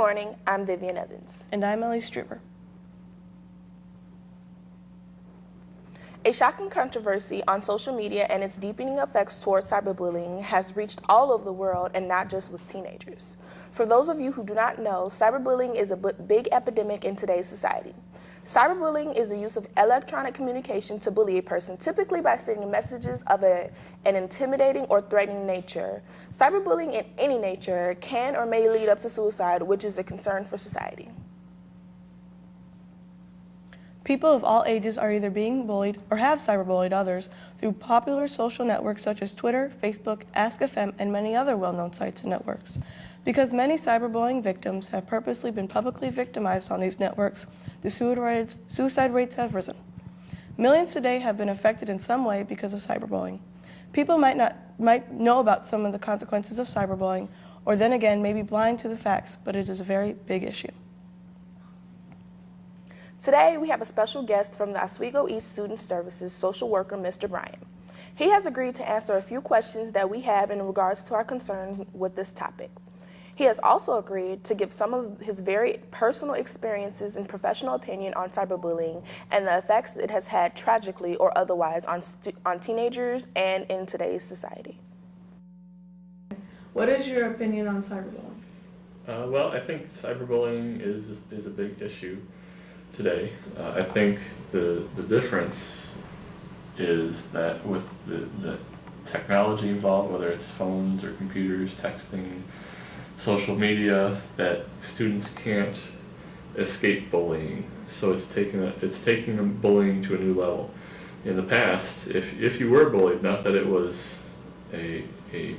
morning, I'm Vivian Evans. And I'm Ellie Struber. A shocking controversy on social media and its deepening effects towards cyberbullying has reached all over the world and not just with teenagers. For those of you who do not know, cyberbullying is a big epidemic in today's society. Cyberbullying is the use of electronic communication to bully a person, typically by sending messages of an intimidating or threatening nature. Cyberbullying in any nature can or may lead up to suicide, which is a concern for society. People of all ages are either being bullied or have cyberbullied others through popular social networks such as Twitter, Facebook, Ask.fm, and many other well-known sites and networks. Because many cyberbullying victims have purposely been publicly victimized on these networks, the suicide rates have risen. Millions today have been affected in some way because of cyberbullying. People might know about some of the consequences of cyberbullying, or then again may be blind to the facts, but it is a very big issue. Today, we have a special guest from the Oswego East Student Services social worker, Mr. Bryan. He has agreed to answer a few questions that we have in regards to our concerns with this topic. He has also agreed to give some of his very personal experiences and professional opinion on cyberbullying and the effects it has had tragically or otherwise on teenagers and in today's society. What is your opinion on cyberbullying? Well, I think cyberbullying is a big issue today. I think the difference is that with the technology involved, whether it's phones or computers, texting, social media, that students can't escape bullying. So it's taking bullying to a new level. In the past, if you were bullied, not that it was a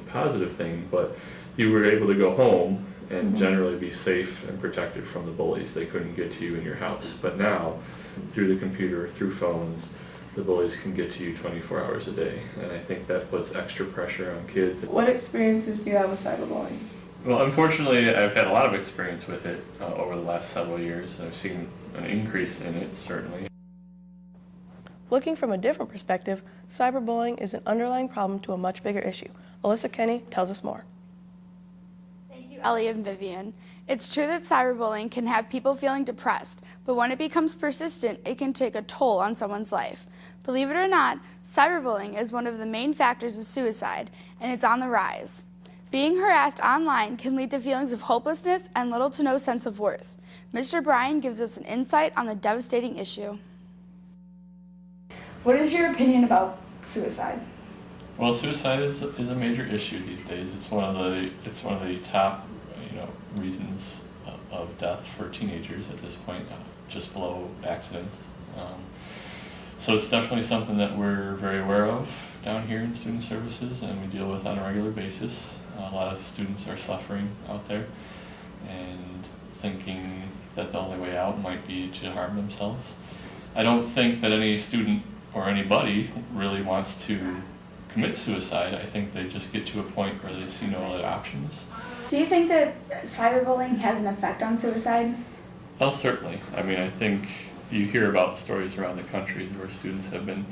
positive thing, but you were able to go home and generally be safe and protected from the bullies. They couldn't get to you in your house. But now, through the computer, through phones, the bullies can get to you 24 hours a day. And I think that puts extra pressure on kids. What experiences do you have with cyberbullying? Well, unfortunately, I've had a lot of experience with it over the last several years. I've seen an increase in it, certainly. Looking from a different perspective, cyberbullying is an underlying problem to a much bigger issue. Alyssa Kenny tells us more. Ellie and Vivian. It's true that cyberbullying can have people feeling depressed, but when it becomes persistent, it can take a toll on someone's life. Believe it or not, cyberbullying is one of the main factors of suicide, and it's on the rise. Being harassed online can lead to feelings of hopelessness and little to no sense of worth. Mr. Bryan gives us an insight on the devastating issue. What is your opinion about suicide? Well, suicide is a major issue these days. It's one of the top reasons of death for teenagers at this point, just below accidents. So it's definitely something that we're very aware of down here in student services, and we deal with on a regular basis. A lot of students are suffering out there and thinking that the only way out might be to harm themselves. I don't think that any student or anybody really wants to commit suicide. I think they just get to a point where they see no other options. Do you think that cyberbullying has an effect on suicide? Well, certainly. I mean, I think you hear about stories around the country where students have been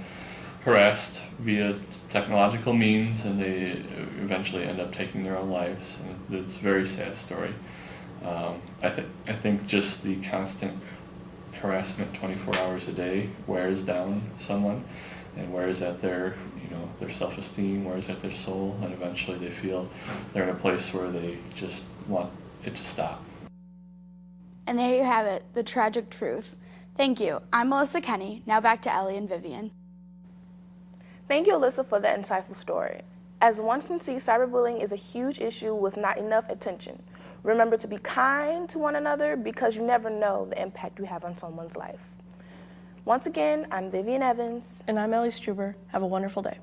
harassed via technological means and they eventually end up taking their own lives. And it's a very sad story. I think just the constant harassment 24 hours a day wears down someone and wears at their self-esteem, wears at their soul, and eventually they feel they're in a place where they just want it to stop. And there you have it, the tragic truth. Thank you. I'm Melissa Kenny. Now back to Ellie and Vivian. Thank you, Alyssa, for the insightful story. As one can see, cyberbullying is a huge issue with not enough attention. Remember to be kind to one another because you never know the impact you have on someone's life. Once again, I'm Vivian Evans. And I'm Ellie Struber. Have a wonderful day.